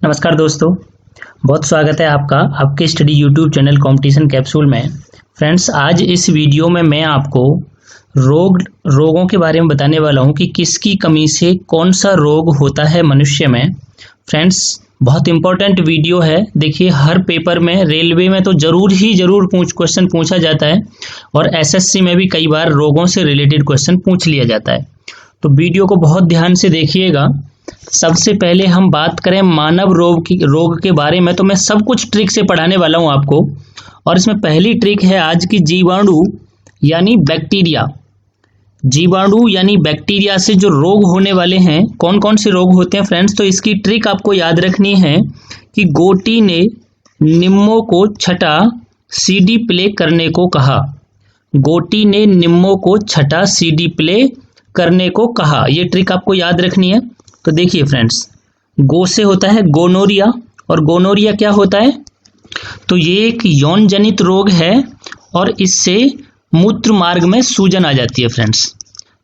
नमस्कार दोस्तों, बहुत स्वागत है आपका आपके study YouTube channel competition capsule में। फ्रेंड्स, आज इस वीडियो में मैं आपको रोगों के बारे में बताने वाला हूं कि किसकी कमी से कौन सा रोग होता है मनुष्य में। फ्रेंड्स, बहुत इंपॉर्टेंट वीडियो है। देखिए, हर पेपर में, रेलवे में तो जरूर क्वेश्चन पूछा जाता है और एसएससी में भी कई बार रोगों से रिलेटेड क्वेश्चन पूछ लिया जाता है। तो वीडियो को बहुत ध्यान से देखिएगा। सबसे पहले हम बात करें मानव रोग के बारे में, तो मैं सब कुछ ट्रिक से पढ़ाने वाला हूं आपको। और इसमें पहली ट्रिक है आज की, जीवाणु यानी बैक्टीरिया। जीवाणु यानी बैक्टीरिया से जो रोग होने वाले हैं, कौन कौन से रोग होते हैं फ्रेंड्स, तो इसकी ट्रिक आपको याद रखनी है कि गोटी ने निम्मों को छठा सीडी प्ले करने को कहा। गोटी ने निम्मों को छठा सीडी प्ले करने को कहा, ये ट्रिक आपको याद रखनी है। तो देखिए फ्रेंड्स, गो से होता है गोनोरिया, और गोनोरिया क्या होता है, तो ये एक यौन जनित रोग है और इससे मूत्र मार्ग में सूजन आ जाती है फ्रेंड्स,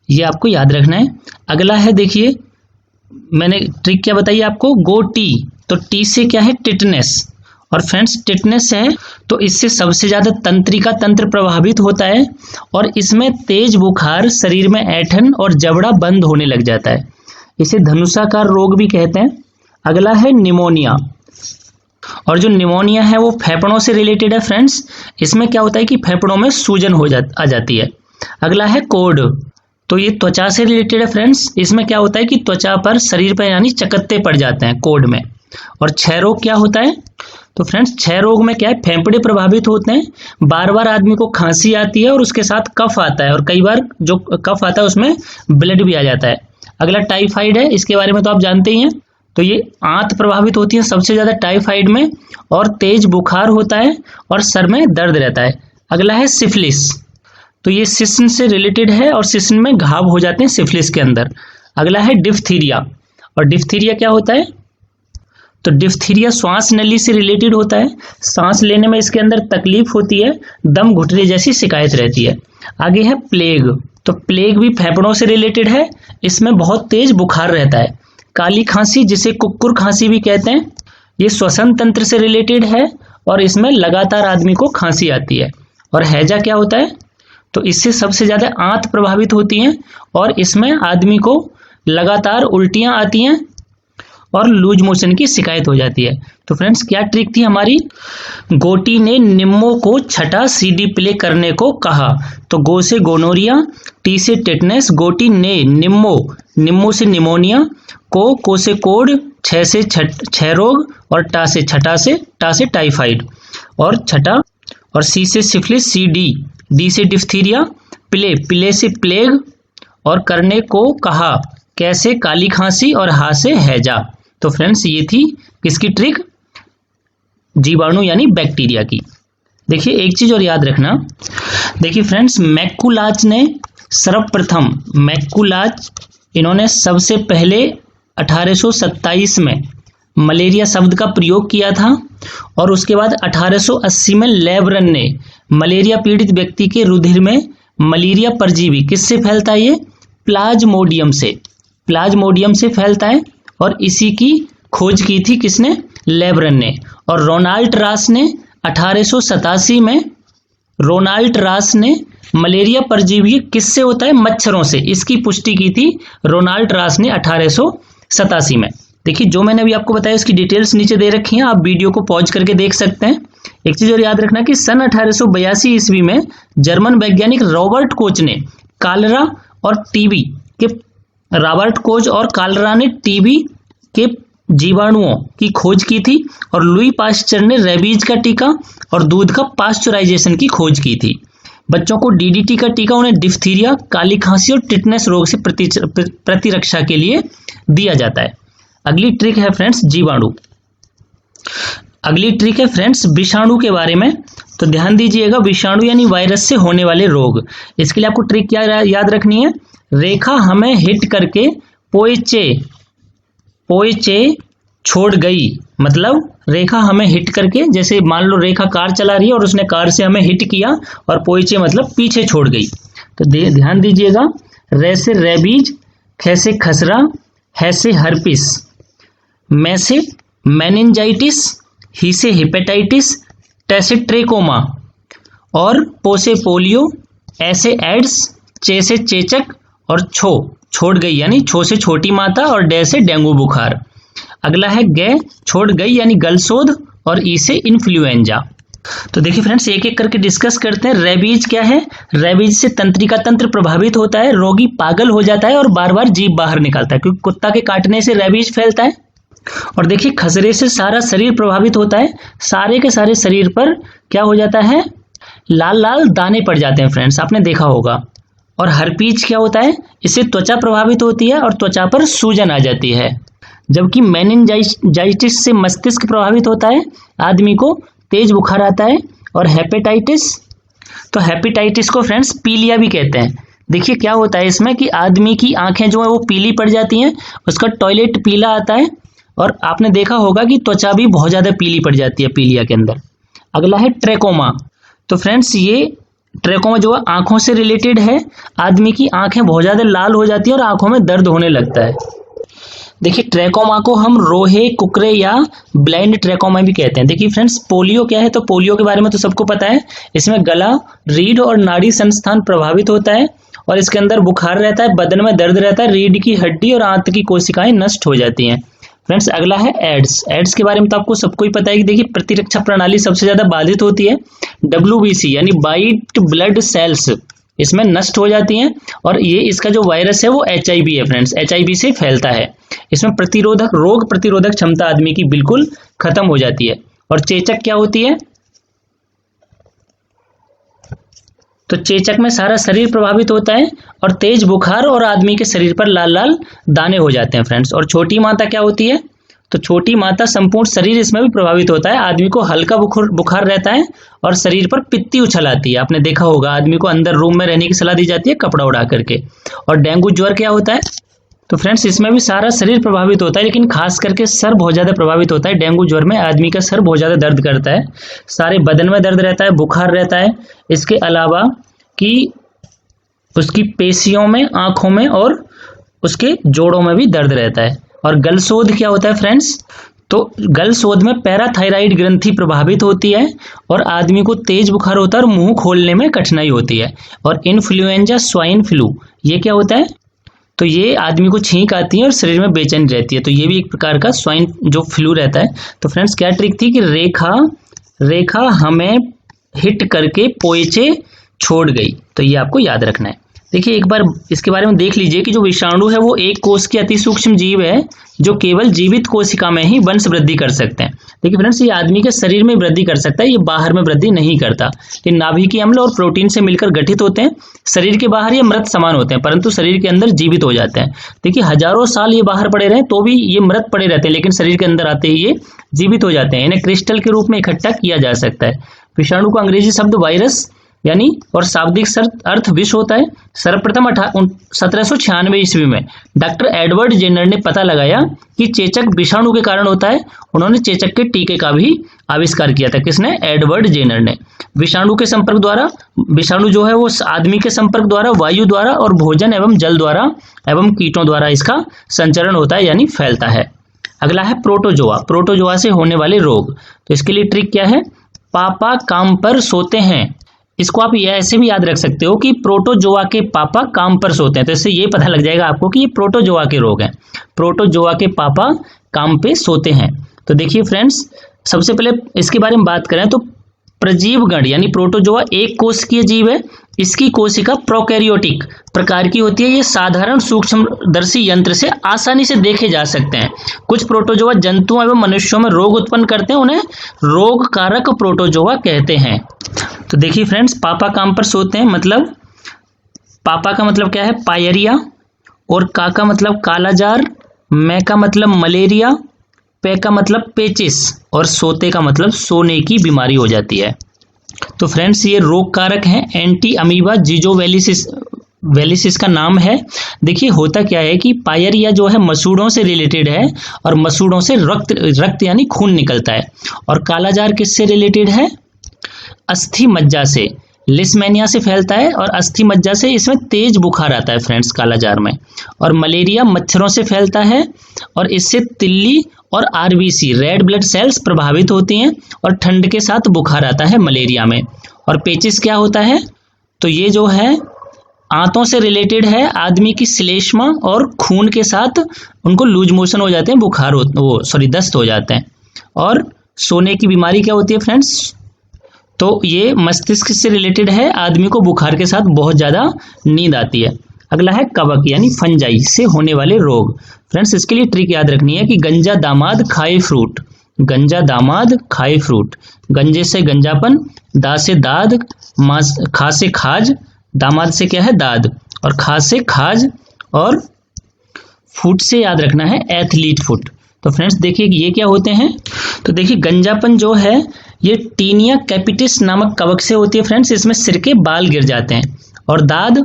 ये आपको याद रखना है। अगला है, देखिए मैंने ट्रिक क्या बताई आपको, गो टी, तो टी से क्या है, टिटनेस। और फ्रेंड्स, टिटनेस है तो इससे सबसे ज्यादा तंत्रिका तंत्र प्रभावित होता है और इसमें तेज बुखार, शरीर में ऐंठन और जबड़ा बंद होने लग जाता है, इसे धनुषाकार रोग भी कहते हैं। अगला है निमोनिया, और जो निमोनिया है वो फेफड़ों से रिलेटेड है फ्रेंड्स। इसमें क्या होता है कि फेफड़ों में सूजन आ जाती है। अगला है कोढ़, तो ये त्वचा से रिलेटेड है फ्रेंड्स। इसमें क्या होता है कि त्वचा पर, शरीर पर यानी चकत्ते पड़ जाते हैं कोढ़ में। और क्षय रोग क्या होता है, तो फ्रेंड्स क्षय रोग में क्या है, फेफड़े प्रभावित होते हैं, बार बार आदमी को खांसी आती है और उसके साथ कफ आता है, और कई बार जो कफ आता है उसमें ब्लड भी आ जाता है। अगला टाइफाइड है, इसके बारे में तो आप जानते ही हैं। तो ये आंत प्रभावित होती है सबसे ज्यादा टाइफाइड में, और तेज बुखार होता है और सर में दर्द रहता है। अगला है सिफिलिस, तो ये सिस्न से रिलेटेड है और सिस्न में घाव हो जाते हैं सिफिलिस के अंदर। अगला है डिफ्थीरिया, और डिफ्थीरिया क्या होता है, तो डिफ्थीरिया श्वास नली से रिलेटेड होता है, सांस लेने में इसके अंदर तकलीफ होती है, दम घुटने जैसी शिकायत रहती है। आगे है प्लेग, तो प्लेग भी फेफड़ों से रिलेटेड है, इसमें बहुत तेज बुखार रहता है। काली खांसी, जिसे कुक्कुर खांसी भी कहते हैं, ये श्वसन तंत्र से रिलेटेड है और इसमें लगातार आदमी को खांसी आती है। और हैजा क्या होता है, तो इससे सबसे ज्यादा आंत प्रभावित होती हैं और इसमें आदमी को लगातार उल्टियां आती हैं और लूज मोशन की शिकायत हो जाती है। तो फ्रेंड्स, क्या ट्रिक थी हमारी, गोटी ने निम्मों को छठा सीडी प्ले करने को कहा। तो गो से गोनोरिया, टी से टिटनेस, गोटी ने निम्मों से निमोनिया, को से कोढ़, छह से क्षय रोग, और टा से टाइफाइड, और छठा, और सी से सिफिलिस, डी से डिफ्थीरिया, प्ले से प्लेग, और करने को कहा कैसे, काली खांसी, और हा से हैजा। तो फ्रेंड्स, ये थी किसकी ट्रिक, जीवाणु यानी बैक्टीरिया की। देखिए एक चीज और याद रखना, देखिए फ्रेंड्स, मैकुलाच ने सर्वप्रथम, इन्होंने सबसे पहले 1827 में मलेरिया शब्द का प्रयोग किया था, और उसके बाद 1880 में लेबरन ने मलेरिया पीड़ित व्यक्ति के रुधिर में मलेरिया परजीवी किससे फैलता है, ये प्लाज्मोडियम से फैलता है, और इसी की खोज की थी किसने, लेबरन ने। और रोनाल्ड रास ने 1887 में, मलेरिया परजीवी किससे होता है, मच्छरों से, इसकी पुष्टि की थी रोनाल्ड रास ने 1887 में। देखिए, जो मैंने अभी आपको बताया उसकी डिटेल्स नीचे दे रखी हैं, आप वीडियो को पॉज करके देख सकते हैं। एक चीज और याद रखना कि सन 1882 ईस्वी में जर्मन वैज्ञानिक रॉबर्ट कोच ने कालरा और टीबी के, रॉबर्ट कोच और कालरा ने टीबी के जीवाणुओं की खोज की थी, और लुई पाश्चर ने रेबीज का टीका और दूध का पाश्चराइजेशन की खोज की थी। बच्चों को डीडीटी का टीका उन्हें डिफ्थीरिया, काली खांसी और टिटनेस रोग से प्रतिरक्षा के लिए दिया जाता है। अगली ट्रिक है फ्रेंड्स जीवाणु, अगली ट्रिक है फ्रेंड्स विषाणु के बारे में। तो ध्यान दीजिएगा, विषाणु यानी वायरस से होने वाले रोग। इसके लिए आपको ट्रिक क्या याद रखनी है, रेखा हमें हिट करके पोएचे छोड़ गई, मतलब रेखा हमें हिट करके, जैसे मान लो रेखा कार चला रही है और उसने कार से हमें हिट किया, और पोएचे मतलब पीछे छोड़ गई। तो ध्यान दीजिएगा, रे से रेबीज, खे से खसरा, है से हर्पिस, मैं से मेनिंजाइटिस, ही से हेपेटाइटिस, टे ट्रेकोमा और पो से पोलियो, ऐसे एड्स, चे से चेचक और छोड़ गई यानी छो से छोटी माता और डे से डेंगू बुखार। अगला है गे छोड़ गई यानी गलसोद और ई से इन्फ्लुएंजा। तो देखिए फ्रेंड्स, एक एक करके डिस्कस करते हैं। रेबीज क्या है? रेबीज से तंत्रिका तंत्र प्रभावित होता है, रोगी पागल हो जाता है और बार बार जीभ बाहर निकालता है, क्योंकि कुत्ता के काटने से रेबीज फैलता है। और देखिए खसरे से सारा शरीर प्रभावित होता है, सारे के सारे शरीर पर क्या हो जाता है? लाल लाल दाने पड़ जाते हैं फ्रेंड्स, आपने देखा होगा। और हर्पीज क्या होता है? इससे त्वचा प्रभावित होती है और त्वचा पर सूजन आ जाती है। जबकि मेनिंजाइटिस से मस्तिष्क प्रभावित होता है, आदमी को तेज बुखार आता है। और हेपेटाइटिस, तो हेपेटाइटिस को फ्रेंड्स पीलिया भी कहते हैं। देखिए क्या होता है इसमें कि आदमी की आंखें जो है वो पीली पड़ जाती हैं, उसका टॉयलेट पीला आता है और आपने देखा होगा कि त्वचा भी बहुत ज़्यादा पीली पड़ जाती है पीलिया के अंदर। अगला है ट्रेकोमा। तो फ्रेंड्स ये ट्रेकोमा जो है आंखों से रिलेटेड है, आदमी की आंखें बहुत ज़्यादा लाल हो जाती है और आंखों में दर्द होने लगता है। देखिए ट्रेकोमा को हम रोहे, कुकरे या ब्लाइंड ट्रेकोमा भी कहते हैं। देखिए फ्रेंड्स, पोलियो क्या है? तो पोलियो के बारे में तो सबको पता है, इसमें गला, रीढ़ और नाड़ी संस्थान प्रभावित होता है और इसके अंदर बुखार रहता है, बदन में दर्द रहता है, रीढ़ की हड्डी और आंत की कोशिकाएं नष्ट हो जाती हैं। फ्रेंड्स अगला है एड्स। एड्स के बारे में तो आपको सबको ही पता है कि देखिए प्रतिरक्षा प्रणाली सबसे ज्यादा बाधित होती है। WBC यानी वाइट ब्लड सेल्स इसमें नष्ट हो जाती हैं और ये इसका जो वायरस है वो HIV है फ्रेंड्स, HIV से फैलता है। इसमें रोग प्रतिरोधक क्षमता आदमी की बिल्कुल खत्म हो जाती है। और चेचक क्या होती है? तो चेचक में सारा शरीर प्रभावित होता है और तेज बुखार और आदमी के शरीर पर लाल लाल दाने हो जाते हैं फ्रेंड्स। और छोटी माता क्या होती है? तो छोटी माता संपूर्ण शरीर इसमें भी प्रभावित होता है, आदमी को हल्का बुखार रहता है और शरीर पर पित्ती उछल आती है। आपने देखा होगा आदमी को अंदर रूम में रहने की सलाह दी जाती है कपड़ा उड़ा करके। और डेंगू ज्वर क्या होता है? तो फ्रेंड्स इसमें भी सारा शरीर प्रभावित होता है, लेकिन खास करके सर बहुत ज़्यादा प्रभावित होता है। डेंगू ज्वर में आदमी का सर बहुत ज़्यादा दर्द करता है, सारे बदन में दर्द रहता है, बुखार रहता है। इसके अलावा कि उसकी पेशियों में, आँखों में और उसके जोड़ों में भी दर्द रहता है। और गलसोद क्या होता है फ्रेंड्स? तो गलसोद में पैराथायराइड ग्रंथि प्रभावित होती है और आदमी को तेज बुखार होता है और मुंह खोलने में कठिनाई होती है। और इन्फ्लुएंजा, स्वाइन फ्लू, ये क्या होता है? तो ये आदमी को छींक आती है और शरीर में बेचैनी रहती है, तो ये भी एक प्रकार का स्वाइन जो फ्लू रहता है। तो फ्रेंड्स क्या ट्रिक थी कि रेखा हमें हिट करके पोएचे छोड़ गई, तो ये आपको याद रखना है। देखिए एक बार इसके बारे में देख लीजिए कि जो विषाणु है वो एक कोष के अति सूक्ष्म जीव है जो केवल जीवित कोशिका में ही वंश वृद्धि कर सकते हैं। देखिए फ्रेंड्स, ये आदमी के शरीर में वृद्धि कर सकता है, ये बाहर में वृद्धि नहीं करता। ये नाभिकीय अम्ल और प्रोटीन से मिलकर गठित होते हैं। शरीर के बाहर ये मृत समान होते हैं, परंतु शरीर के अंदर जीवित हो जाते हैं। देखिए हजारों साल ये बाहर पड़े रहे तो भी ये मृत पड़े रहते हैं, लेकिन शरीर के अंदर आते ही ये जीवित हो जाते हैं। इन्हें क्रिस्टल के रूप में इकट्ठा किया जा सकता है। विषाणु का अंग्रेजी शब्द वायरस यानी और शाब्दिक अर्थ विष होता है। सर्वप्रथम 1796 ईस्वी में डॉक्टर एडवर्ड जेनर ने पता लगाया कि चेचक विषाणु के कारण होता है। उन्होंने चेचक के टीके का भी आविष्कार किया था। किसने? एडवर्ड जेनर ने। विषाणु के संपर्क द्वारा, विषाणु जो है वो आदमी के संपर्क द्वारा, वायु द्वारा और भोजन एवं जल द्वारा एवं कीटों द्वारा इसका संचरण होता है यानी फैलता है। अगला है प्रोटोजोआ। प्रोटोजोआ से होने वाले रोग। तो इसके लिए ट्रिक क्या है? पापा काम पर सोते हैं। इसको आप ये ऐसे भी याद रख सकते हो कि प्रोटोजोआ के पापा काम पर सोते हैं, तो इससे ये पता लग जाएगा आपको कि ये प्रोटोजोआ के रोग हैं। प्रोटोजोआ के पापा काम पे सोते हैं। तो देखिए फ्रेंड्स, सबसे पहले इसके बारे में बात करें तो प्रजीवगण यानी प्रोटोजोआ एक कोशिकीय जीव है। इसकी कोशिका प्रोकैरियोटिक प्रकार की होती है। ये साधारण सूक्ष्मदर्शी यंत्र से आसानी से देखे जा सकते हैं। कुछ प्रोटोजोआ जंतुओं एवं मनुष्यों में रोग उत्पन्न करते हैं, उन्हें रोग कारक प्रोटोजोआ कहते हैं। तो देखिए फ्रेंड्स, पापा काम पर सोते हैं मतलब पापा का मतलब क्या है? पायरिया। और का का मतलब कालाजार, मैं का मतलब मलेरिया, पे का मतलब पेचिस और सोते का मतलब सोने की बीमारी हो जाती है। तो फ्रेंड्स ये रोग कारक हैं। एंटी अमीबा जिजोवेलिसिस का नाम है। देखिए होता क्या है कि पायरिया जो है मसूड़ों से रिलेटेड है और मसूड़ों से रक्त यानी खून निकलता है। और कालाजार किससे रिलेटेड है? अस्थि मज्जा से, लिस्मेनिया से फैलता है और अस्थि मज्जा से इसमें तेज बुखार आता है फ्रेंड्स कालाजार में। और मलेरिया मच्छरों से फैलता है और इससे तिल्ली और आरबीसी रेड ब्लड सेल्स प्रभावित होती हैं और ठंड के साथ बुखार आता है मलेरिया में। और पेचिस क्या होता है, तो ये जो है आंतों से रिलेटेड है, आदमी की श्लेष्मा और खून के साथ उनको लूज मोशन हो जाते हैं, बुखार दस्त हो जाते हैं। और सोने की बीमारी क्या होती है फ्रेंड्स, तो ये मस्तिष्क से रिलेटेड है, आदमी को बुखार के साथ बहुत ज़्यादा नींद आती है। अगला है कवक यानी फंजाई से होने वाले रोग। फ्रेंड्स इसके लिए ट्रिक याद रखनी है कि गंजा दामाद खाए फ्रूट, गंजा दामाद खाए फ्रूट, गंजे से गंजापन, दा से दाद, खा से खाज, दामाद से क्या है दाद, और खा से खाज, और फुट से याद रखना है एथलीट फुट। तो फ्रेंड्स देखिए ये क्या होते हैं, तो देखिए गंजापन जो है ये टीनिया कैपिटिस नामक कवक से होती है फ्रेंड्स, इसमें सिर के बाल गिर जाते हैं। और दाद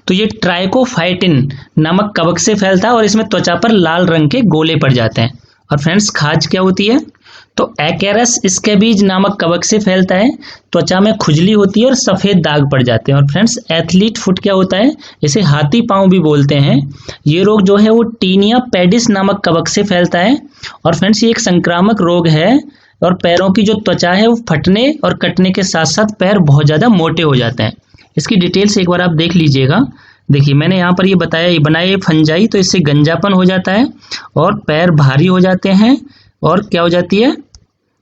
तो ये ट्राइकोफाइटिन नामक कवक से फैलता है और इसमें त्वचा पर लाल रंग के गोले पड़ जाते हैं। और फ्रेंड्स खाज क्या होती है, तो एक्रेस स्कैबीज नामक कवक से फैलता है, त्वचा में खुजली होती है और सफ़ेद दाग पड़ जाते हैं। और फ्रेंड्स एथलीट फुट क्या होता है, इसे हाथी पांव भी बोलते हैं। ये रोग जो है वो टीनिया पेडिस नामक कवक से फैलता है। और फ्रेंड्स ये एक संक्रामक रोग है और पैरों की जो त्वचा है वो फटने और कटने के साथ साथ पैर बहुत ज़्यादा मोटे हो जाते हैं। इसकी डिटेल्स एक बार आप देख लीजिएगा। देखिए मैंने यहाँ पर ये बताया, ये बनाए फंजाई, तो इससे गंजापन हो जाता है और पैर भारी हो जाते हैं और क्या हो जाती है,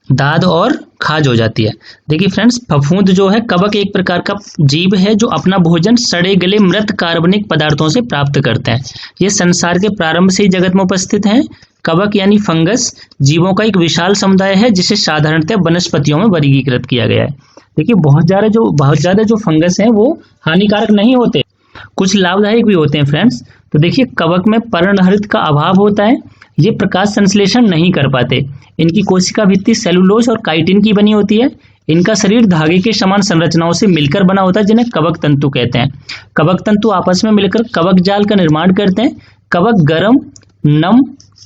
दाद और खाज हो जाती है। देखिए फ्रेंड्स फफूंद जो है कवक एक प्रकार का जीव है जो अपना भोजन सड़े गले मृत कार्बनिक पदार्थों से प्राप्त करते हैं। ये संसार के प्रारंभ से ही जगत में उपस्थित हैं। कवक यानी फंगस जीवों का एक विशाल समुदाय है जिसे साधारणतः वनस्पतियों में वर्गीकृत किया गया है। देखिए बहुत ज़्यादा जो फंगस हैं वो हानिकारक नहीं होते, कुछ लाभदायक भी होते हैं फ्रेंड्स। तो देखिए कवक में पर्णहरित का अभाव होता है, ये प्रकाश संश्लेषण नहीं कर पाते। इनकी कोशिका भित्ति सेलुलोज और काइटिन की बनी होती है। इनका शरीर धागे के समान संरचनाओं से मिलकर बना होता है जिन्हें कवक तंतु कहते हैं। कवक तंतु आपस में मिलकर कवक जाल का निर्माण करते हैं। कवक गर्म, नम,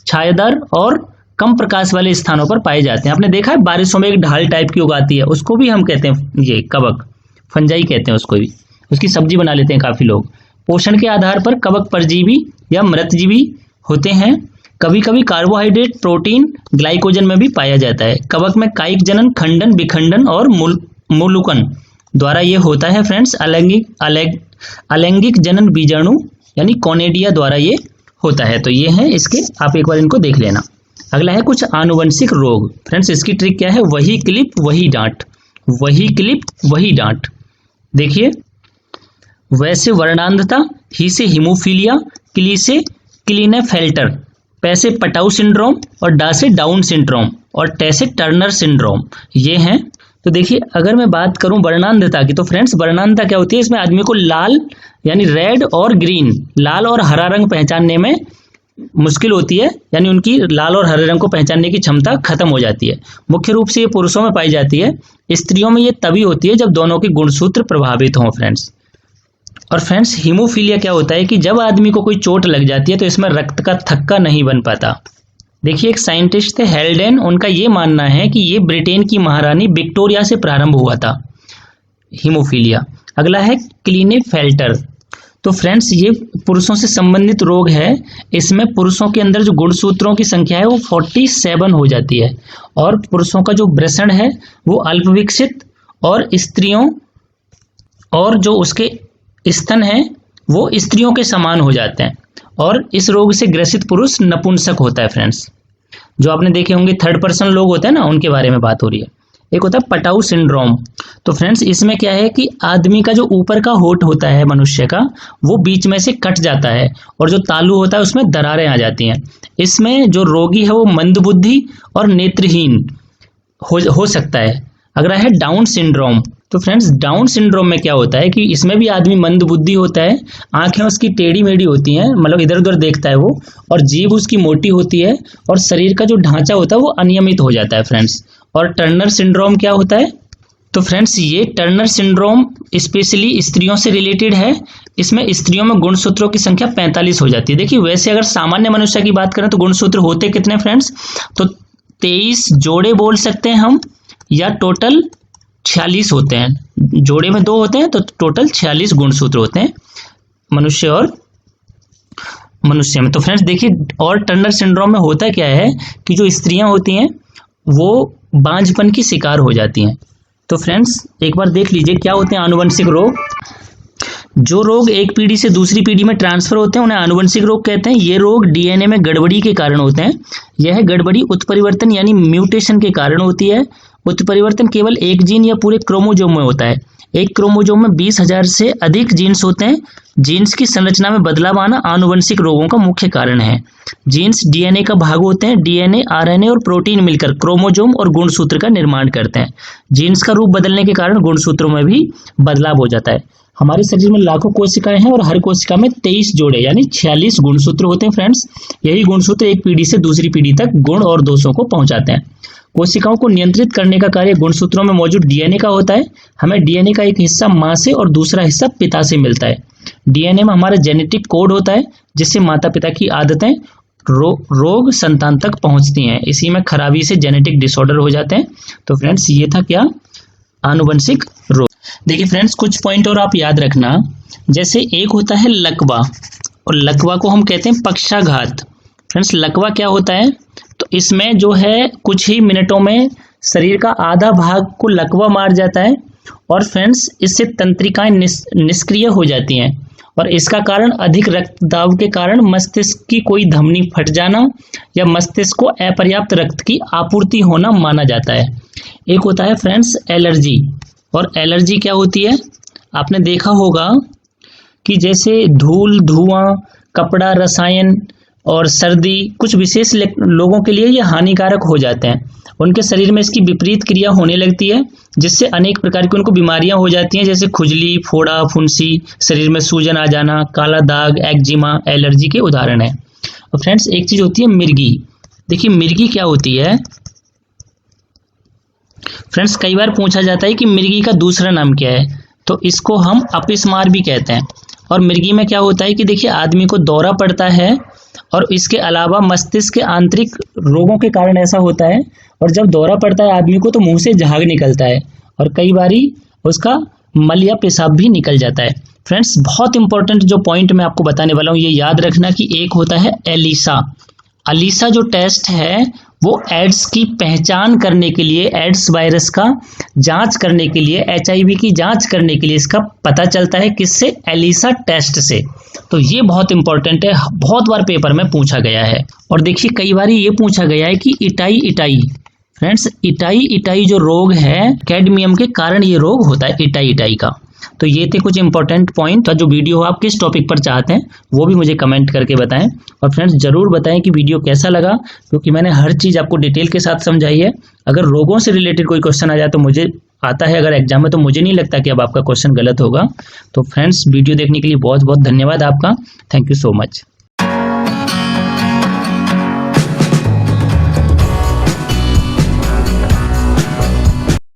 छायादार और कम प्रकाश वाले स्थानों पर पाए जाते हैं। आपने देखा है बारिशों में एक ढाल टाइप की उगाती है, उसको भी हम कहते हैं ये कवक फंजाई कहते हैं, उसको भी, उसकी सब्जी बना लेते हैं काफी लोग। पोषण के आधार पर कवक परजीवी या मृतजीवी होते हैं। कभी कभी कार्बोहाइड्रेट, प्रोटीन, ग्लाइकोजन में भी पाया जाता है। कवक में कायिक जनन, खंडन, विखंडन और मूलुकन द्वारा ये होता है फ्रेंड्स। अलैंगिक जनन बीजाणु यानी कॉनेडिया द्वारा ये होता है। तो ये है इसके, आप एक बार इनको देख लेना। अगला है कुछ आनुवंशिक रोग। फ्रेंड्स इसकी ट्रिक क्या है, वही क्लिप वही डांट, वही क्लिप वही डांट। देखिए वैसे वर्णांधता, ही से हीमोफीलिया, क्ली से क्लीनेफेल्टर, पै से पटाउ सिंड्रोम और डा से डाउन सिंड्रोम और टे से टर्नर सिंड्रोम, ये हैं। तो देखिए अगर मैं बात करूं वर्णांधता की, तो फ्रेंड्स वर्णांधता क्या होती है, इसमें आदमी को लाल यानी रेड और ग्रीन, लाल और हरा रंग पहचानने में मुश्किल होती है, यानी उनकी लाल और हरे रंग को पहचानने की क्षमता खत्म हो जाती है। मुख्य रूप से ये पुरुषों में पाई जाती है। स्त्रियों में ये तभी होती है जब दोनों के गुणसूत्र प्रभावित हों फ्रेंड्स। और फ्रेंड्स हीमोफीलिया क्या होता है कि जब आदमी को कोई चोट लग जाती है तो इसमें रक्त का थक्का नहीं बन पाता। देखिए एक साइंटिस्ट थे हेल्डेन, उनका ये मानना है कि ये ब्रिटेन की महारानी विक्टोरिया से प्रारंभ हुआ था हीमोफीलिया। अगला है क्लीनेफेल्टर। तो फ्रेंड्स ये पुरुषों से संबंधित रोग है। इसमें पुरुषों के अंदर जो गुणसूत्रों की संख्या है वो 47 हो जाती है और पुरुषों का जो वृषण है वो अल्पविकसित और स्त्रियों, और जो उसके स्तन है वो स्त्रियों के समान हो जाते हैं। और इस रोग से ग्रसित पुरुष नपुंसक होता है फ्रेंड्स। जो आपने देखे होंगे थर्ड पर्सन लोग होते हैं ना, उनके बारे में बात हो रही है। एक होता है पटाउ सिंड्रोम। तो फ्रेंड्स इसमें क्या है कि आदमी का जो ऊपर का होठ होता है मनुष्य का, वो बीच में से कट जाता है और जो तालू होता है उसमें दरारें आ जाती हैं। इसमें जो रोगी है वो मंदबुद्धि और नेत्रहीन हो सकता है। अगला है डाउन सिंड्रोम। तो फ्रेंड्स डाउन सिंड्रोम में क्या होता है कि इसमें भी आदमी मंदबुद्धि होता है, आंखें उसकी टेढ़ी मेढ़ी होती हैं, मतलब इधर उधर देखता है वो, और जीभ उसकी मोटी होती है और शरीर का जो ढांचा होता है वो अनियमित हो जाता है फ्रेंड्स। और टर्नर सिंड्रोम क्या होता है, तो फ्रेंड्स ये टर्नर सिंड्रोम स्पेशली स्त्रियों से रिलेटेड है। इसमें स्त्रियों में गुणसूत्रों की संख्या 45 हो जाती है। देखिए वैसे अगर सामान्य मनुष्य की बात करें तो गुणसूत्र होते कितने फ्रेंड्स, तो 23 जोड़े बोल सकते हैं हम, या टोटल 46 होते हैं। जोड़े में 2 होते हैं तो टोटल 46 गुणसूत्र होते हैं मनुष्य और मनुष्य में। तो फ्रेंड्स देखिए, और टर्नर सिंड्रोम में होता क्या है कि जो स्त्रियां होती हैं वो बांझपन की शिकार हो जाती हैं। तो फ्रेंड्स एक बार देख लीजिए क्या होते हैं आनुवंशिक रोग। जो रोग एक पीढ़ी से दूसरी पीढ़ी में ट्रांसफर होते हैं उन्हें आनुवंशिक रोग कहते हैं। ये रोग डीएनए में गड़बड़ी के कारण होते हैं। यह गड़बड़ी उत्परिवर्तन यानी म्यूटेशन के कारण होती है। उत्परिवर्तन केवल एक जीन या पूरे क्रोमोजोम में होता है। एक क्रोमोजोम में 20,000 से अधिक जीन्स होते हैं। जीन्स की संरचना में बदलाव आना आनुवंशिक रोगों का मुख्य कारण है। जीन्स डीएनए का भाग होते हैं। डीएनए, आरएनए और प्रोटीन मिलकर क्रोमोजोम और गुणसूत्र का निर्माण करते हैं। जीन्स का रूप बदलने के कारण गुणसूत्रों में भी बदलाव हो जाता है। हमारे शरीर में लाखों कोशिकाएं हैं और हर कोशिका में 23 जोड़े यानी 46 गुणसूत्र होते हैं फ्रेंड्स। यही गुणसूत्र एक पीढ़ी से दूसरी पीढ़ी तक गुण और दोषों को पहुंचाते हैं। कोशिकाओं को नियंत्रित करने का कार्य गुणसूत्रों में मौजूद डीएनए का होता है। हमें डीएनए का एक हिस्सा मां से और दूसरा हिस्सा पिता से मिलता है। डीएनए में हमारा जेनेटिक कोड होता है जिससे माता पिता की आदतें रोग संतान तक पहुंचती हैं। इसी में खराबी से जेनेटिक डिसऑर्डर हो जाते हैं। तो फ्रेंड्स ये था क्या, आनुवंशिक रोग। देखिए फ्रेंड्स कुछ पॉइंट और आप याद रखना। जैसे एक होता है लकवा, और लकवा को हम कहते हैं पक्षाघात। फ्रेंड्स लकवा क्या होता है, तो इसमें जो है कुछ ही मिनटों में शरीर का आधा भाग को लकवा मार जाता है और फ्रेंड्स इससे तंत्रिकाएं निष्क्रिय हो जाती हैं। और इसका कारण अधिक रक्तदाब के कारण मस्तिष्क की कोई धमनी फट जाना या मस्तिष्क को अपर्याप्त रक्त की आपूर्ति होना माना जाता है। एक होता है फ्रेंड्स एलर्जी, और एलर्जी क्या होती है, आपने देखा होगा कि जैसे धूल, धुआं, कपड़ा, रसायन और सर्दी कुछ विशेष लोगों के लिए ये हानिकारक हो जाते हैं। उनके शरीर में इसकी विपरीत क्रिया होने लगती है जिससे अनेक प्रकार की उनको बीमारियां हो जाती हैं, जैसे खुजली, फोड़ा, फुंसी, शरीर में सूजन आ जाना, काला दाग, एक्जिमा एलर्जी के उदाहरण है। और फ्रेंड्स एक चीज होती है मिर्गी। देखिए मिर्गी क्या होती है फ्रेंड्स, कई बार पूछा जाता है कि मिर्गी का दूसरा नाम क्या है, तो इसको हम अपस्मार भी कहते हैं। और मिर्गी में क्या होता है कि देखिए आदमी को दौरा पड़ता है और इसके अलावा मस्तिष्क के आंतरिक रोगों के कारण ऐसा होता है। और जब दौरा पड़ता है आदमी को तो मुंह से झाग निकलता है और कई बारी उसका मल या पेशाब भी निकल जाता है। फ्रेंड्स बहुत इंपॉर्टेंट जो पॉइंट मैं आपको बताने वाला हूँ ये याद रखना कि एक होता है एलिसा। एलिसा जो टेस्ट है वो एड्स की पहचान करने के लिए, एड्स वायरस का जांच करने के लिए, एचआईवी की जांच करने के लिए इसका पता चलता है किससे, एलिसा टेस्ट से। तो ये बहुत इंपॉर्टेंट है, बहुत बार पेपर में पूछा गया है। और देखिए कई बार ये पूछा गया है कि इटाई फ्रेंड्स, इटाई जो रोग है कैडमियम के कारण ये रोग होता है इटाई का। तो ये थे कुछ इंपॉर्टेंट पॉइंट। जो वीडियो आप किस टॉपिक पर चाहते हैं वो भी मुझे कमेंट करके बताएं। और फ्रेंड्स जरूर बताएं कि वीडियो कैसा लगा, क्योंकि मैंने हर चीज़ आपको डिटेल के साथ समझाई है। अगर रोगों से रिलेटेड कोई क्वेश्चन आ जाए तो मुझे आता है अगर एग्जाम में, तो मुझे नहीं लगता कि अब आपका क्वेश्चन गलत होगा। तो फ्रेंड्स वीडियो देखने के लिए बहुत बहुत धन्यवाद आपका। Thank you so much.